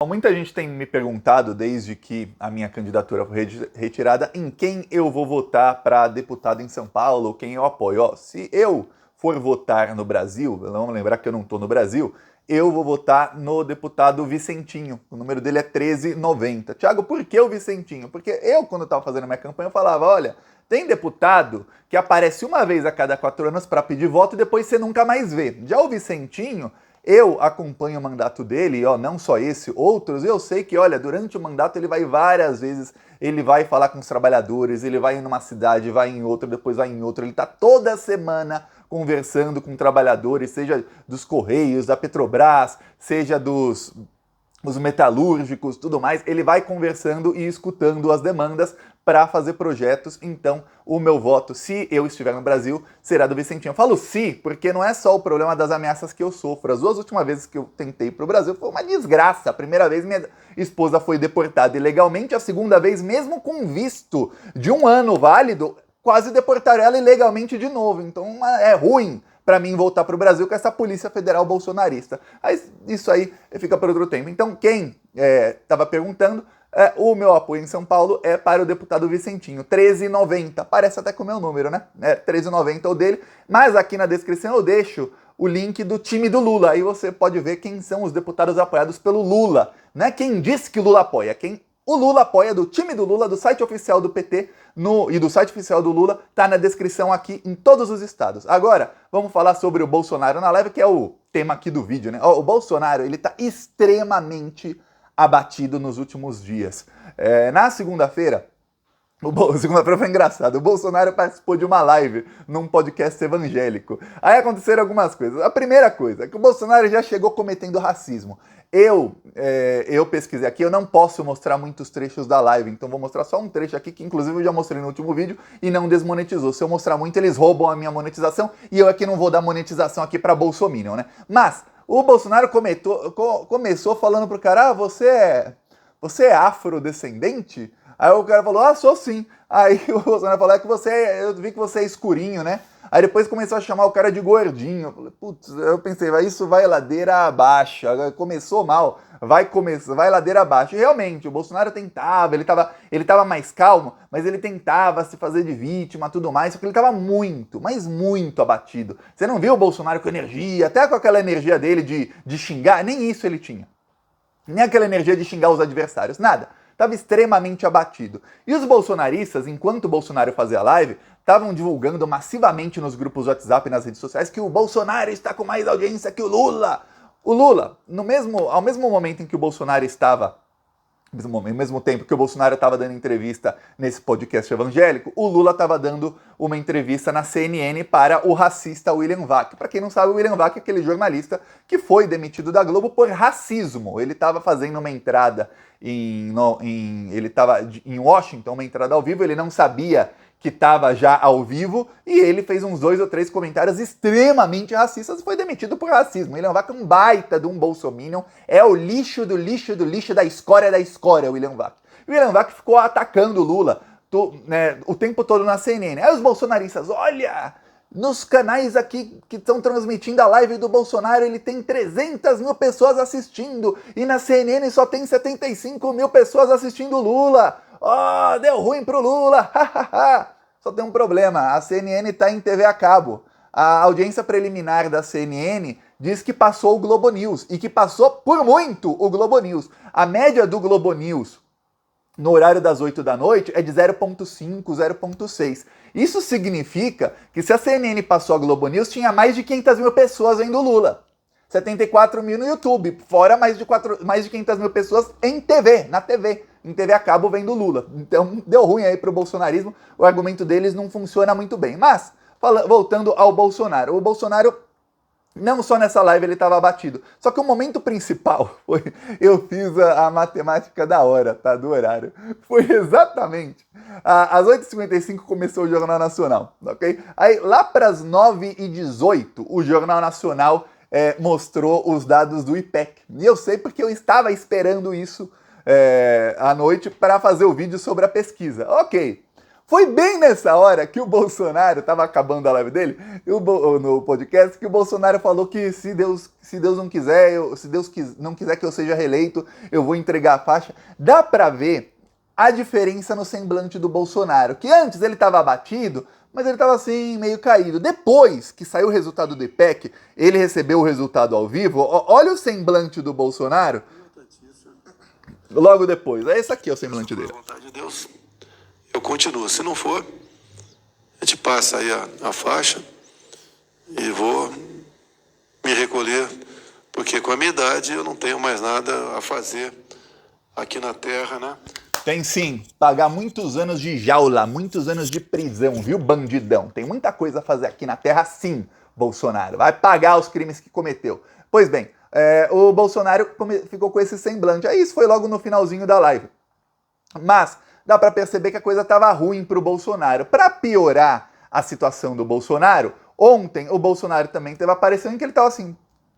Muita gente tem me perguntado, desde que a minha candidatura foi retirada, em quem eu vou votar para deputado em São Paulo, quem eu apoio. Ó, se eu for votar no Brasil, vamos lembrar que eu não estou no Brasil, eu vou votar no deputado Vicentinho. O número dele é 1390. Tiago, por que o Vicentinho? Porque eu, quando estava fazendo a minha campanha, eu falava, olha, tem deputado que aparece uma vez a cada 4 anos para pedir voto e depois você nunca mais vê. Já o Vicentinho, eu acompanho o mandato dele, ó, não só esse, outros, eu sei que, olha, durante o mandato ele vai várias vezes, ele vai falar com os trabalhadores, ele vai em uma cidade, vai em outra, depois vai em outra, ele está toda semana conversando com trabalhadores, seja dos Correios, da Petrobras, seja dos metalúrgicos, tudo mais, ele vai conversando e escutando as demandas para fazer projetos. Então, o meu voto, se eu estiver no Brasil, será do Vicentinho. Eu falo se, porque não é só o problema das ameaças que eu sofro. As 2 últimas vezes que eu tentei para o Brasil foi uma desgraça. A primeira vez minha esposa foi deportada ilegalmente, a segunda vez, mesmo com visto de 1 ano válido, quase deportaram ela ilegalmente de novo. Então é ruim para mim voltar para o Brasil com essa Polícia Federal bolsonarista. Mas isso aí fica para outro tempo. Então quem estava perguntando, o meu apoio em São Paulo é para o deputado Vicentinho, 1390. Parece até com o meu número, né? 1390 o dele. Mas aqui na descrição eu deixo o link do time do Lula. Aí você pode ver quem são os deputados apoiados pelo Lula. Não é quem diz que o Lula apoia, quem o Lula apoia, do time do Lula, do site oficial do PT e do site oficial do Lula, tá na descrição aqui em todos os estados. Agora, vamos falar sobre o Bolsonaro na live, que é o tema aqui do vídeo, né? O Bolsonaro, ele tá extremamente abatido nos últimos dias. Na segunda-feira, segunda-feira foi engraçado. O Bolsonaro participou de uma live num podcast evangélico. Aí aconteceram algumas coisas. A primeira coisa é que o Bolsonaro já chegou cometendo racismo. Eu pesquisei aqui, eu não posso mostrar muitos trechos da live, então vou mostrar só um trecho aqui, que inclusive eu já mostrei no último vídeo e não desmonetizou. Se eu mostrar muito, eles roubam a minha monetização e eu aqui não vou dar monetização aqui pra Bolsominion, né? Mas o Bolsonaro começou falando pro cara, você é afrodescendente? Aí o cara falou, sou sim. Aí o Bolsonaro falou, eu vi que você é escurinho, né? Aí depois começou a chamar o cara de gordinho. Eu falei, putz, eu pensei, isso vai ladeira abaixo. Agora começou mal, vai ladeira abaixo. E realmente, o Bolsonaro tentava, ele tava mais calmo, mas ele tentava se fazer de vítima, tudo mais, só que ele tava muito, mas muito abatido. Você não viu o Bolsonaro com energia, até com aquela energia dele de xingar, nem isso ele tinha. Nem aquela energia de xingar os adversários, nada. Estava extremamente abatido. E os bolsonaristas, enquanto o Bolsonaro fazia live, estavam divulgando massivamente nos grupos WhatsApp e nas redes sociais que o Bolsonaro está com mais audiência que o Lula. O Lula, ao mesmo momento em que o Bolsonaro estava, ao mesmo tempo que o Bolsonaro estava dando entrevista nesse podcast evangélico, o Lula estava dando uma entrevista na CNN para o racista William Vac. Para quem não sabe, o William Vac é aquele jornalista que foi demitido da Globo por racismo. Ele estava fazendo uma entrada ele estava em Washington, uma entrada ao vivo, ele não sabia que estava já ao vivo, e ele fez uns 2 ou 3 comentários extremamente racistas e foi demitido por racismo. William Vac é um baita de um bolsominion, é o lixo do lixo do lixo da escória, o William Vac. O William Vac ficou atacando o Lula o tempo todo na CNN. Aí os bolsonaristas, olha, nos canais aqui que estão transmitindo a live do Bolsonaro, ele tem 300 mil pessoas assistindo, e na CNN só tem 75 mil pessoas assistindo o Lula. Deu ruim pro Lula, Só tem um problema, a CNN tá em TV a cabo. A audiência preliminar da CNN diz que passou o Globo News, e que passou por muito o Globo News. A média do Globo News no horário das 8 da noite é de 0,5, 0,6. Isso significa que se a CNN passou a Globo News, tinha mais de 500 mil pessoas vendo o Lula. 74 mil no YouTube, fora mais de 500 mil pessoas em TV, em TV a cabo vendo o Lula. Então deu ruim aí pro bolsonarismo, o argumento deles não funciona muito bem. Mas, voltando ao Bolsonaro, o Bolsonaro, não só nessa live ele estava abatido, só que o momento principal foi, eu fiz a matemática da hora, tá, do horário, foi exatamente, às 8h55 começou o Jornal Nacional, ok? Aí lá para as 9h18, o Jornal Nacional mostrou os dados do IPEC, e eu sei porque eu estava esperando isso à noite para fazer o vídeo sobre a pesquisa, ok. Foi bem nessa hora que o Bolsonaro, tava acabando a live dele, no podcast, que o Bolsonaro falou que se Deus não quiser, não quiser que eu seja reeleito, eu vou entregar a faixa. Dá pra ver a diferença no semblante do Bolsonaro, que antes ele tava abatido, mas ele tava assim, meio caído. Depois que saiu o resultado do IPEC, ele recebeu o resultado ao vivo, olha o semblante do Bolsonaro. Logo depois, esse aqui é o semblante dele. Com a vontade de Deus, eu continuo. Se não for, a gente passa aí a faixa e vou me recolher, porque com a minha idade eu não tenho mais nada a fazer aqui na Terra, né? Tem sim, pagar muitos anos de jaula, muitos anos de prisão, viu, bandidão? Tem muita coisa a fazer aqui na Terra, sim, Bolsonaro. Vai pagar os crimes que cometeu. Pois bem, o Bolsonaro ficou com esse semblante. Aí isso foi logo no finalzinho da live. Mas dá pra perceber que a coisa tava ruim pro Bolsonaro. Pra piorar a situação do Bolsonaro, ontem o Bolsonaro também teve aparecendo que ele tava assim,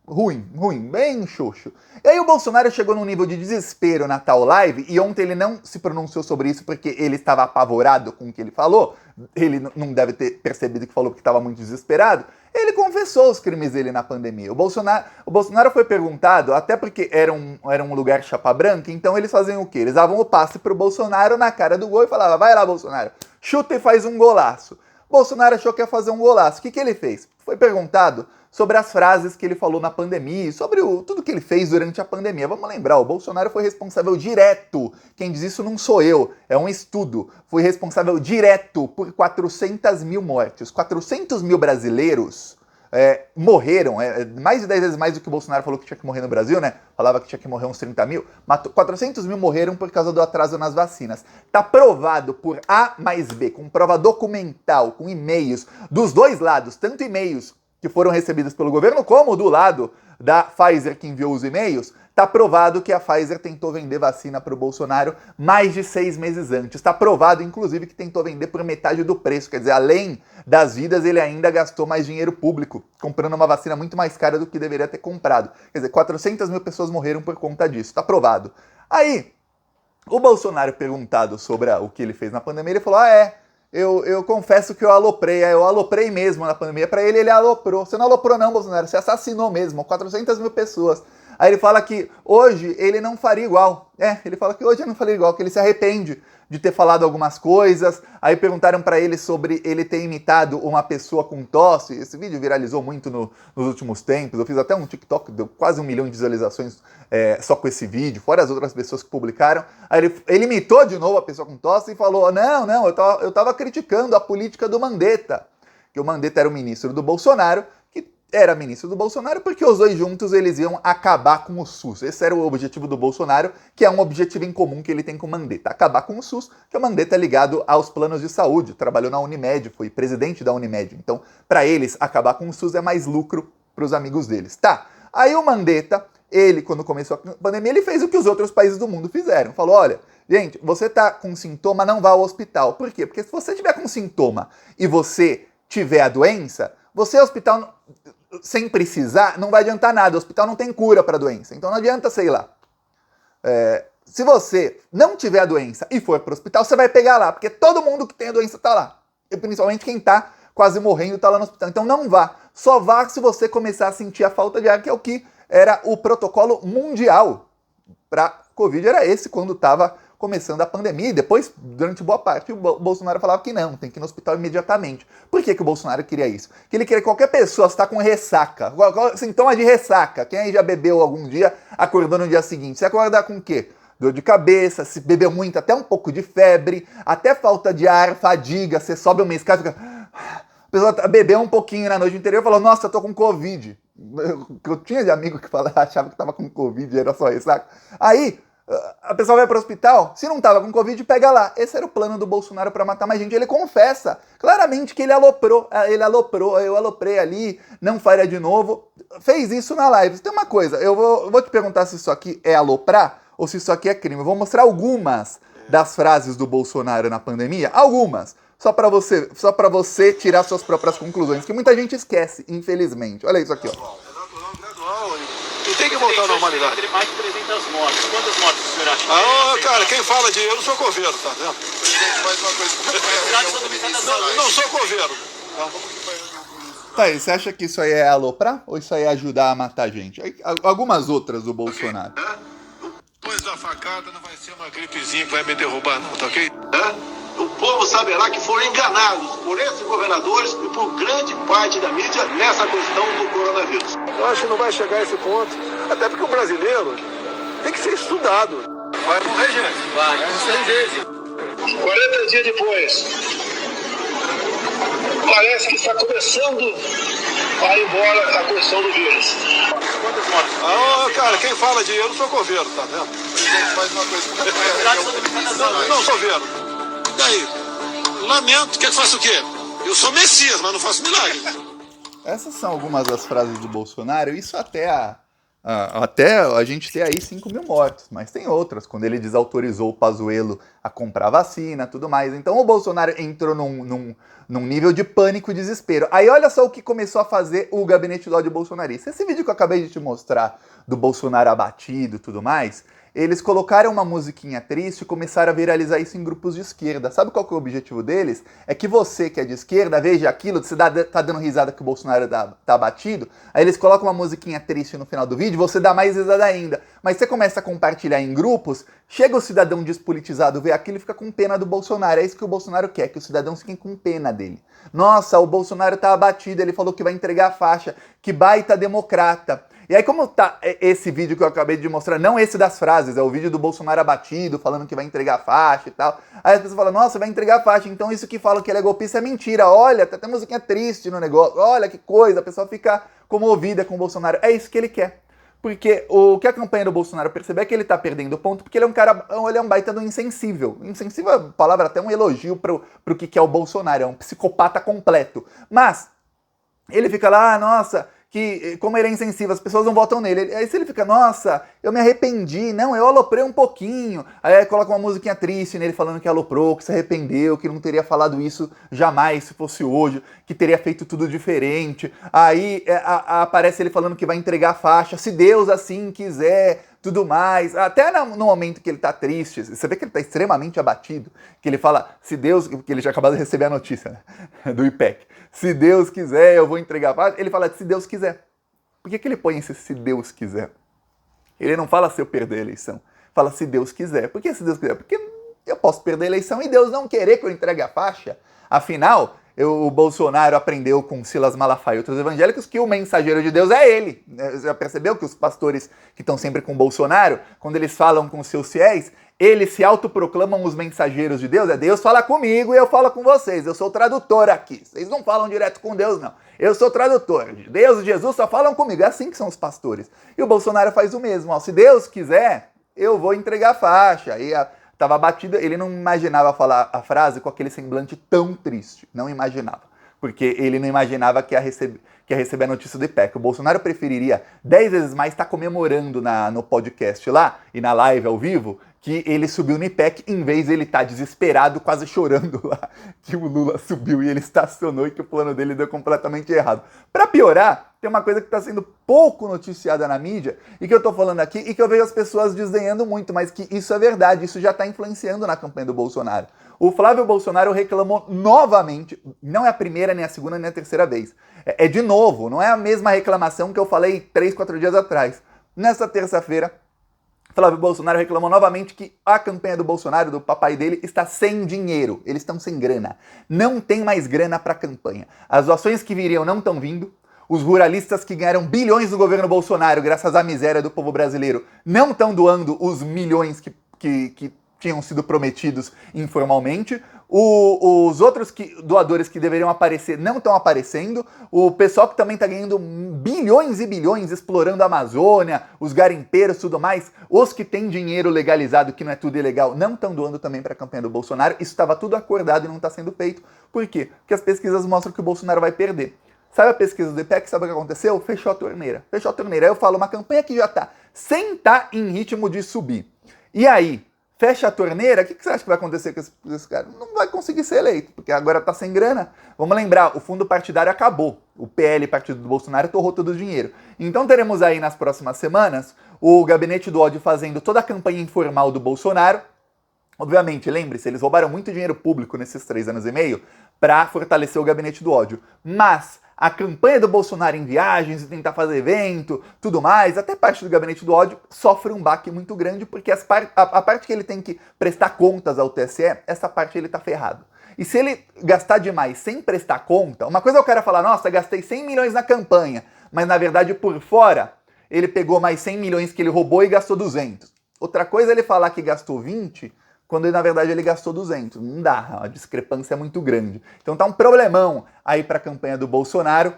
ruim, bem xoxo. E aí o Bolsonaro chegou num nível de desespero na tal live, e ontem ele não se pronunciou sobre isso porque ele estava apavorado com o que ele falou, ele não deve ter percebido que falou porque estava muito desesperado. Ele confessou os crimes dele na pandemia. O Bolsonaro foi perguntado, até porque era um lugar chapa branca, então eles faziam o quê? Eles davam o passe pro Bolsonaro na cara do gol e falavam, vai lá, Bolsonaro, chuta e faz um golaço. Bolsonaro achou que ia fazer um golaço. O que ele fez? Foi perguntado sobre as frases que ele falou na pandemia, sobre tudo que ele fez durante a pandemia. Vamos lembrar, o Bolsonaro foi responsável direto, quem diz isso não sou eu, é um estudo, foi responsável direto por 400 mil mortes. 400 mil brasileiros morreram, mais de 10 vezes mais do que o Bolsonaro falou que tinha que morrer no Brasil, né? Falava que tinha que morrer uns 30 mil, mas 400 mil morreram por causa do atraso nas vacinas. Tá provado por A mais B, com prova documental, com e-mails dos dois lados, tanto e-mails que foram recebidos pelo governo, como do lado da Pfizer que enviou os e-mails, está provado que a Pfizer tentou vender vacina para o Bolsonaro mais de 6 meses antes. Está provado, inclusive, que tentou vender por metade do preço. Quer dizer, além das vidas, ele ainda gastou mais dinheiro público, comprando uma vacina muito mais cara do que deveria ter comprado. Quer dizer, 400 mil pessoas morreram por conta disso. Está provado. Aí, o Bolsonaro, perguntado sobre o que ele fez na pandemia, ele falou, eu confesso que eu aloprei mesmo na pandemia. Pra ele aloprou. Você não aloprou não, Bolsonaro, você assassinou mesmo, 400 mil pessoas. Aí ele fala que hoje ele não faria igual. Ele fala que hoje ele não faria igual, que ele se arrepende de ter falado algumas coisas. Aí perguntaram pra ele sobre ele ter imitado uma pessoa com tosse. Esse vídeo viralizou muito nos últimos tempos. Eu fiz até um TikTok, deu quase 1 milhão de visualizações só com esse vídeo, fora as outras pessoas que publicaram. Aí ele imitou de novo a pessoa com tosse e falou, não, eu tava criticando a política do Mandetta. Que o Mandetta era o ministro do Bolsonaro, era ministro do Bolsonaro porque os dois juntos eles iam acabar com o SUS. Esse era o objetivo do Bolsonaro, que é um objetivo em comum que ele tem com o Mandetta. Acabar com o SUS, que o Mandetta é ligado aos planos de saúde, trabalhou na Unimed, foi presidente da Unimed. Então, para eles, acabar com o SUS é mais lucro para os amigos deles. Tá, aí o Mandetta, ele, quando começou a pandemia, ele fez o que os outros países do mundo fizeram. Falou, olha, gente, você tá com sintoma, não vá ao hospital. Por quê? Porque se você tiver com sintoma e você tiver a doença, você ao hospital sem precisar, não vai adiantar nada. O hospital não tem cura para a doença. Então não adianta, sei lá. Se você não tiver a doença e for para o hospital, você vai pegar lá, porque todo mundo que tem a doença está lá. E principalmente quem está quase morrendo está lá no hospital. Então não vá. Só vá se você começar a sentir a falta de ar, que é o que era o protocolo mundial para Covid. Era esse quando estava começando a pandemia, e depois, durante boa parte, o Bolsonaro falava que não, tem que ir no hospital imediatamente. Por que o Bolsonaro queria isso? Que ele queria que qualquer pessoa, se está com ressaca, sintoma de ressaca, quem aí já bebeu algum dia, acordou no dia seguinte, você acordar com o quê? Dor de cabeça, se bebeu muito, até um pouco de febre, até falta de ar, fadiga, você sobe uma escada e fica... A pessoa bebeu um pouquinho na noite anterior e falou, nossa, eu tô com Covid. Eu tinha de amigo que achava que tava com Covid, era só ressaca. Aí, a pessoa vai para o hospital, se não tava com Covid, pega lá. Esse era o plano do Bolsonaro para matar mais gente. Ele confessa claramente que ele aloprou, eu aloprei ali, não faria de novo. Fez isso na live. Tem uma coisa, eu vou te perguntar se isso aqui é aloprar ou se isso aqui é crime. Eu vou mostrar algumas das frases do Bolsonaro na pandemia, algumas, só para você tirar suas próprias conclusões, que muita gente esquece, infelizmente. Olha isso aqui, ó. É natural, gradual, tem que voltar à normalidade. Entre mais de 300 mortes. Quantas mortes o senhor acha? Cara, quem fala de eu não sou coveiro, tá vendo? Presidente, mais uma coisa. Não sou coveiro. Tá aí, você acha que isso aí é aloprar ou isso aí é ajudar a matar gente? Algumas outras do Bolsonaro. Depois da facada não vai ser uma gripezinha que vai me derrubar, não, tá ok? O povo saberá que foram enganados por esses governadores e por grande parte da mídia nessa questão do coronavírus. Eu acho que não vai chegar a esse ponto, até porque o brasileiro tem que ser estudado. Vai morrer, gente? Vai, 100 vezes. 40 dias depois, parece que está começando a ir embora a questão do vírus. Quantas mortes? Cara, quem fala de eu não sou coveiro, tá vendo? Presidente, mais uma coisa. Não sou coveiro. E aí? Lamento, quer que faça o quê? Eu sou Messias, mas não faço milagre. Essas são algumas das frases do Bolsonaro, isso até a gente ter aí 5.000 mortos, mas tem outras, quando ele desautorizou o Pazuello a comprar vacina, tudo mais. Então o Bolsonaro entrou num nível de pânico e desespero. Aí olha só o que começou a fazer o gabinete do ódio bolsonarista. Esse vídeo que eu acabei de te mostrar, do Bolsonaro abatido e tudo mais, eles colocaram uma musiquinha triste e começaram a viralizar isso em grupos de esquerda. Sabe qual que é o objetivo deles? É que você que é de esquerda veja aquilo, você tá dando risada que o Bolsonaro tá abatido, aí eles colocam uma musiquinha triste no final do vídeo, você dá mais risada ainda. Mas você começa a compartilhar em grupos, chega o cidadão despolitizado, vê aquilo e fica com pena do Bolsonaro. É isso que o Bolsonaro quer, que os cidadãos fiquem com pena dele. Nossa, o Bolsonaro tá abatido, ele falou que vai entregar a faixa, que baita democrata. E aí, como tá esse vídeo que eu acabei de mostrar, não esse das frases, é o vídeo do Bolsonaro abatido, falando que vai entregar a faixa e tal. Aí as pessoas falam, nossa, vai entregar a faixa, então isso que falam que ele é golpista é mentira. Olha, tá até musiquinha triste no negócio, olha que coisa, a pessoa fica comovida com o Bolsonaro. É isso que ele quer. Porque o que a campanha do Bolsonaro percebe é que ele tá perdendo ponto, porque ele é um cara, ele é um baita do insensível. Insensível é a palavra até um elogio pro que é o Bolsonaro, é um psicopata completo. Mas ele fica lá, nossa, que como ele é insensível, as pessoas não votam nele. Aí se ele fica, nossa, eu me arrependi, não, eu aloprei um pouquinho. Aí coloca uma musiquinha triste nele falando que aloprou, que se arrependeu, que não teria falado isso jamais se fosse hoje, que teria feito tudo diferente. Aí aparece ele falando que vai entregar a faixa, se Deus assim quiser, tudo mais. Até no momento que ele tá triste, você vê que ele tá extremamente abatido, que ele fala, se Deus, que ele já acabou de receber a notícia, né, do IPEC. Se Deus quiser, eu vou entregar a paz. Ele fala se Deus quiser. Por que ele põe esse se Deus quiser? Ele não fala se eu perder a eleição. Fala se Deus quiser. Por que se Deus quiser? Porque eu posso perder a eleição e Deus não querer que eu entregue a faixa. Afinal, o Bolsonaro aprendeu com Silas Malafaia e outros evangélicos que o mensageiro de Deus é ele. Você já percebeu que os pastores que estão sempre com o Bolsonaro, quando eles falam com os seus fiéis, eles se autoproclamam os mensageiros de Deus. É Deus fala comigo e eu falo com vocês. Eu sou o tradutor aqui. Vocês não falam direto com Deus, não. Eu sou o tradutor. Deus e Jesus só falam comigo. É assim que são os pastores. E o Bolsonaro faz o mesmo. Ó, se Deus quiser, eu vou entregar a faixa. E estava abatido. Ele não imaginava falar a frase com aquele semblante tão triste. Não imaginava. Porque ele não imaginava que ia receber a notícia do IPEC. O Bolsonaro preferiria 10 vezes mais estar comemorando no podcast lá e na live ao vivo que ele subiu no IPEC, em vez de ele estar desesperado, quase chorando lá, que o Lula subiu e ele estacionou e que o plano dele deu completamente errado. Para piorar, tem uma coisa que está sendo pouco noticiada na mídia e que eu estou falando aqui e que eu vejo as pessoas desdenhando muito, mas que isso é verdade, isso já está influenciando na campanha do Bolsonaro. O Flávio Bolsonaro reclamou novamente, não é a primeira, nem a segunda, nem a terceira vez. É de novo, não é a mesma reclamação que eu falei 3, 4 dias atrás. Nessa terça-feira, Flávio Bolsonaro reclamou novamente que a campanha do Bolsonaro, do papai dele, está sem dinheiro. Eles estão sem grana. Não tem mais grana para a campanha. As doações que viriam não estão vindo. Os ruralistas que ganharam bilhões no governo Bolsonaro, graças à miséria do povo brasileiro, não estão doando os milhões que tinham sido prometidos informalmente. Os outros doadores que deveriam aparecer não estão aparecendo. O pessoal que também está ganhando bilhões e bilhões explorando a Amazônia, os garimpeiros e tudo mais, os que têm dinheiro legalizado, que não é tudo ilegal, não estão doando também para a campanha do Bolsonaro. Isso estava tudo acordado e não está sendo feito. Por quê? Porque as pesquisas mostram que o Bolsonaro vai perder. Sabe a pesquisa do IPEC? Sabe o que aconteceu? Fechou a torneira. Fechou a torneira. Aí eu falo, uma campanha que já está sem estar em ritmo de subir. E aí, fecha a torneira, o que você acha que vai acontecer com esse cara? Não vai conseguir ser eleito, porque agora tá sem grana. Vamos lembrar, o fundo partidário acabou. O PL, partido do Bolsonaro, torrou todo o dinheiro. Então teremos aí nas próximas semanas o Gabinete do Ódio fazendo toda a campanha informal do Bolsonaro. Obviamente, lembre-se, eles roubaram muito dinheiro público nesses 3 anos e meio para fortalecer o Gabinete do Ódio. Mas a campanha do Bolsonaro em viagens e tentar fazer evento, tudo mais, até parte do Gabinete do Ódio sofre um baque muito grande, porque a parte que ele tem que prestar contas ao TSE, essa parte ele tá ferrado. E se ele gastar demais sem prestar conta, uma coisa é o cara falar, nossa, gastei 100 milhões na campanha, mas na verdade por fora ele pegou mais 100 milhões que ele roubou e gastou 200. Outra coisa é ele falar que gastou 20, quando na verdade ele gastou 200. Não dá, a discrepância é muito grande. Então tá um problemão aí para a campanha do Bolsonaro,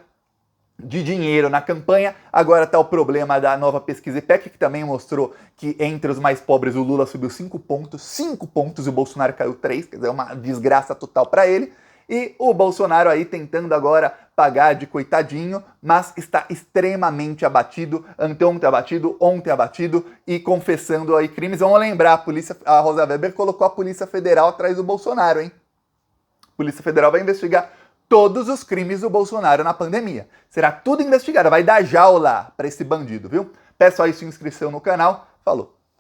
de dinheiro na campanha. Agora tá o problema da nova pesquisa IPEC, que também mostrou que entre os mais pobres o Lula subiu 5 pontos e o Bolsonaro caiu 3, quer dizer, uma desgraça total para ele. E o Bolsonaro aí tentando agora pagar de coitadinho, mas está extremamente abatido, anteontem abatido, ontem abatido e confessando aí crimes. Vamos lembrar, a Rosa Weber colocou a Polícia Federal atrás do Bolsonaro, hein? A Polícia Federal vai investigar todos os crimes do Bolsonaro na pandemia. Será tudo investigado, vai dar jaula para esse bandido, viu? Peço aí sua inscrição no canal. Falou!